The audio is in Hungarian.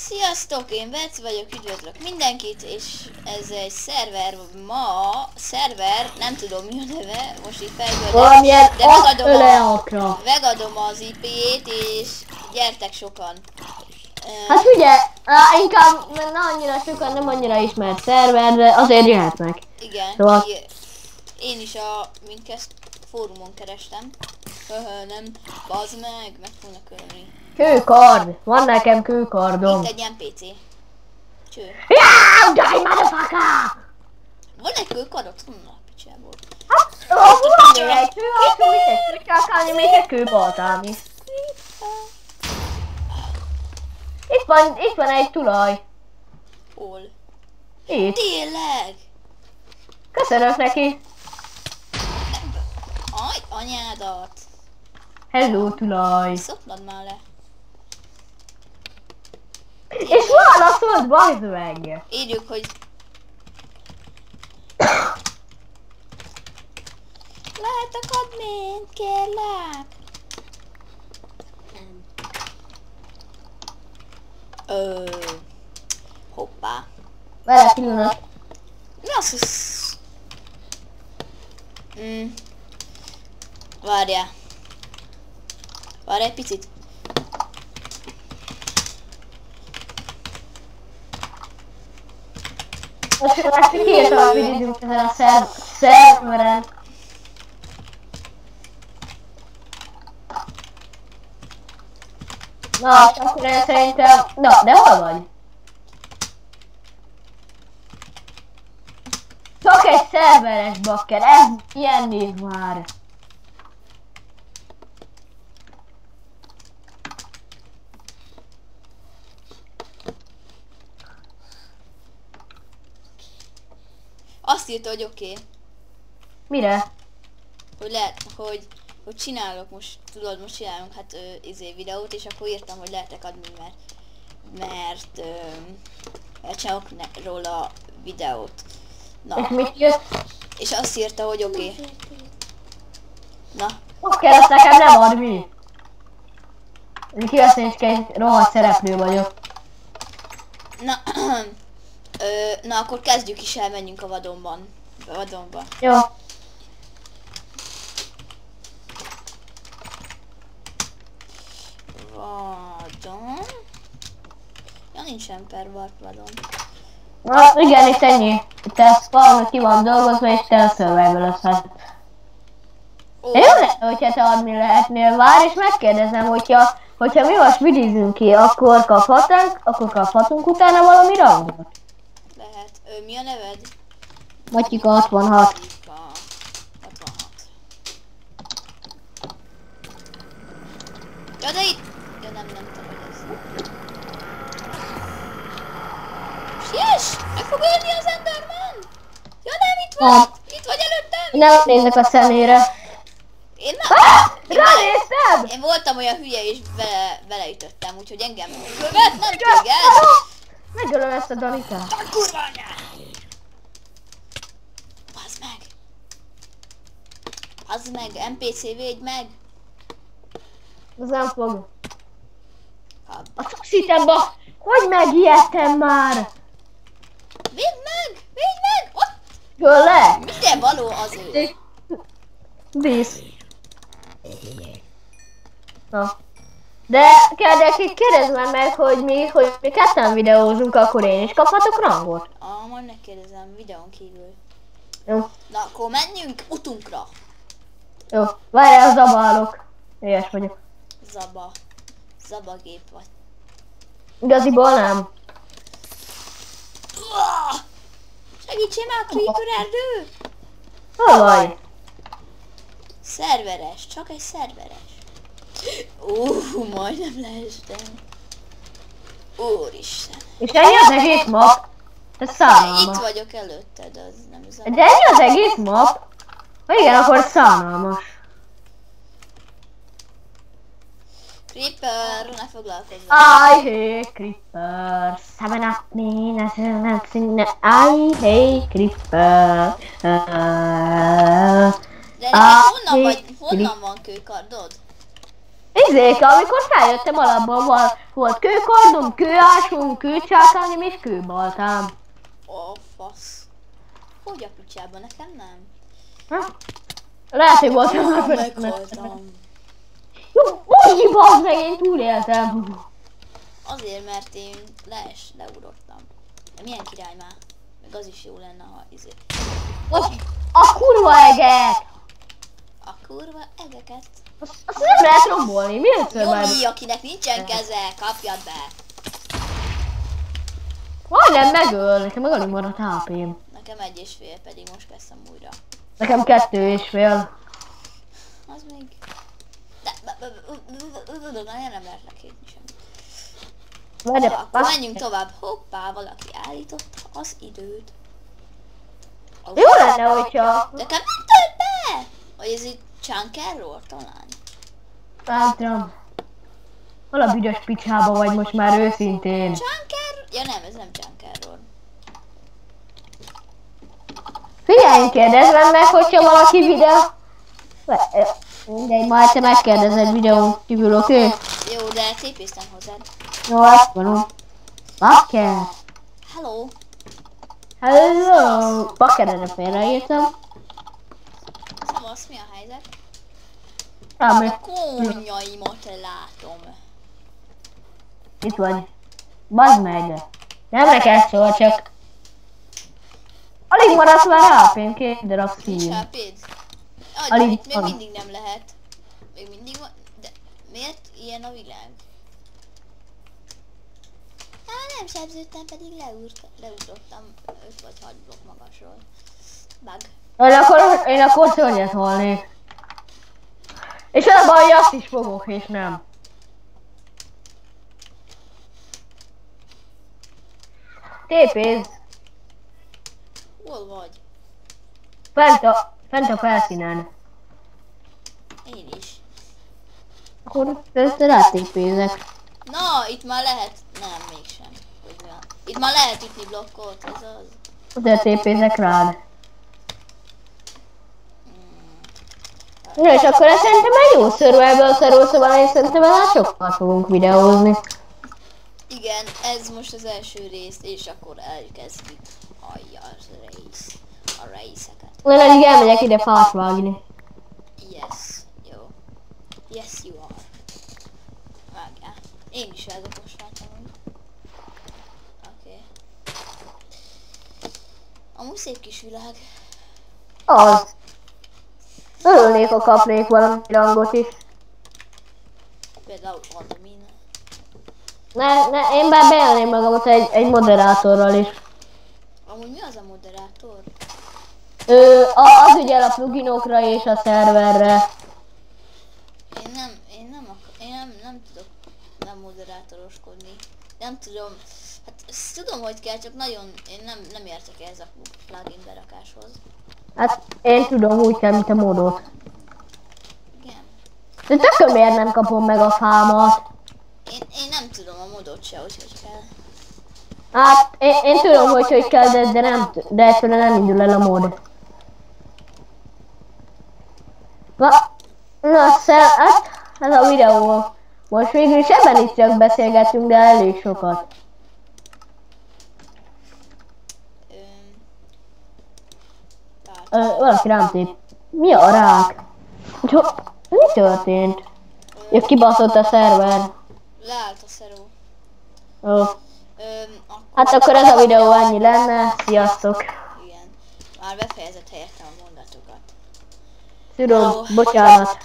Sziasztok, én Beci vagyok, üdvözlök mindenkit, és ez egy szerver, nem tudom mi a neve, most így fejből, de megadom az IP-jét, és gyertek sokan. Hát ugye, inkább nem annyira sokan, nem annyira ismert szerver, de azért jöhetnek. Igen, szóval... én is a Minecraft fórumon kerestem. Nem, bazd meg fognak ölni. Kőkard! Van nekem kőkardom. Itt egy NPC. Cső. Yeah, die motherfucker! Van egy kőkardot? Na, picsából. Hát, van egy kő, akkor mit egy kőcsákálni, még egy kőbaltálni. Itt van egy tulaj. Hol? Itt. Tényleg? Köszönök neki. Aj, anyádat. Hello, tulaj. Szopnod már le. És válaszolt, bazd meg! Írjuk, hogy... Lehet admin, kérlek. Hoppá. Vele pillanat. Mi az, hogy... Várjál. Várj egy picit. Most kiírtam a videót ezen a szerveren. Na, akkor én szerintem... Na, de hol vagy? Csak egy szerveres bakker, ez ilyen név már. Azt írta, hogy oké. Mire? Hogy lehet, hogy csinálok most, tudod, most csinálunk hát videót, és akkor írtam, hogy lehetek adni, mert csinálok róla videót. Na. És mit jött? És azt írta, hogy oké. Na. Oké, ezt nekem nem ad mi. Kivesznék, egy rohadt szereplő vagyok. Na, na akkor kezdjük is el, menjünk a vadonba. Jó. Vadon. Ja, nincsen per vadon. Na igen, itt ennyi. Itt a spawn ki van dolgozva, és te a survival összed. De jó lenne, hogyha te adni lehetnél. Várj, és megkérdezem, hogyha mi most vidízünk ki, akkor kaphatunk utána valami rangot? Lehet. Mi a neved? Matyika 66. Matyika 66. Ja, de itt... Ja, nem te vagy ez. Siess! Meg fog ölni az Enderman! Ja nem, itt vagy! Itt vagy előttem! Nem nézek a szemére. Én nem... Ránéztem! Én voltam olyan hülye és beleütöttem, úgyhogy engem követ, nem téged! Megölöm ezt a Danikát. A kurva anyád! Bazd meg! Bazd meg, NPC védj meg! Az nem fog. Kap. A szuxitemba! Hogy megijedtem már? Védd meg! Védj meg! Ott! Göl le! Minden való az ő! Víz. Na. De kérdezd már meg, hogy mi ketten videózunk, akkor én is kaphatok rangot? Majd megkérdezem videón kívül. Jó. Na, akkor menjünk utunkra. Jó. Várjál, zabálok. Éhes vagyok. Zabagép vagy. Igaziból nem. Segítsél már, Creeper erdő! Hol vagy? Szerveres, csak egy szerveres. Majdnem leestem. Úristen. És ennyi az egész map? Ez szánalmas. Itt vagyok előtted, az nem zavar. De ennyi az egész map? Ha igen, akkor szánalmas. Creeper, ne foglalkozz. I hate creeper. Seven up me, I hate creeper. De neked honnan van kőkardod? Amikor feljöttem alapból volt kőkardom, kőásom, kőcsákányom és kőbaltám. Ó, fasz. Hogy a picsában, nekem nem? Lehet, hogy voltam Meghaltam. Jó, úgy bazd meg, én túléltem. Azért, mert én leugrottam. De milyen király már? Meg az is jó lenne, ha izé. A kurva eget! A kurva egeket. Azt nem lehet rombolni, miért Jogi, akinek nincsen keze, kapjad be. Majdnem megöl, nekem meg alig maradt HP-m. Nekem 1,5, pedig most kezdtem újra. Nekem 2,5. Az még... De nem lehet leképni semmit. Akkor menjünk tovább. Hoppá, valaki állította az időt. Jó lenne, hogyha... De nem tölt be! Vagy ez itt Chunkerról talán? Nem tudom. Hol a büdös picsába vagy most már őszintén? Chunker? Ja nem, ez nem Chunkerról. Figyelj, kérdezem meg, hogyha valaki videó... Mindegy, ma egyszer megkérdezed videón kívül, oké? Jó, de tépéztem hozzád. Jó, azt mondom. Bakker! Hello! Hello! Bakkerre félreírtam. Szavasz, mi a helyzet? Ami. A kónyaimat látom. Itt vagy. Bazd meg! Nem neked szól, csak... Alig maradt már HP-m, 2 darab Nincs szív. HP-d? Alig Itt még van. mindig nem lehet. Még mindig van. De miért ilyen a világ? Nem sebződtem, pedig leugrottam 5 vagy 6 blokk magasról. Bug. Én akkor szörnyet holnék. És az a baj, hogy azt is fogok, és nem. Tépéz. Hol vagy? Fent a felszínen. Én is. Akkor rátépézek. Na, itt már lehet... Nem, mégsem. Hogy mi van? Itt már lehet ütni blokkot, ez az. Azért tépézek rád. Ja, és akkor ez szerintem egy jó survival szarul, szóval én szerintem el sokat fogunk videózni. Igen, ez most az első rész, és akkor elkezdjük a részeket. Én eddig elmegyek ide fát vágni. Yes, jó. Yes, you are. Vágjál. Én is vágok most már tanulni. Oké. Amúgy szép kis világ. Az. Örülnék, ha kapnék valami rangot is. Például Admin. Én bár bejelném magamat egy moderátorral is. Amúgy mi az a moderátor? Az ügyel a pluginokra és a szerverre. Én nem tudok nem moderátoroskodni. Nem tudom. Hát ezt tudom, hogy kell, csak nagyon, én nem értek ehhez a plugin berakáshoz. Hát én tudom, úgy kell, mint a modot. Igen. De tököm miért nem kapom meg a fámat? Én nem tudom a modot se, hogy kell. Hát én tudom, hogy kell, de egyszerűen nem indul el a mod. Hát ez a videó. Most végül is ebben is csak beszélgetünk, de elég sokat. Valaki rám tép. Mi a rák? Mi történt? Kibaszott a szerver. Leállt a szeró. Ó. Hát akkor ez a videó ennyi lenne. Sziasztok! Igen. Már befejezett helyettem a mondatokat. Tudom, bocsánat.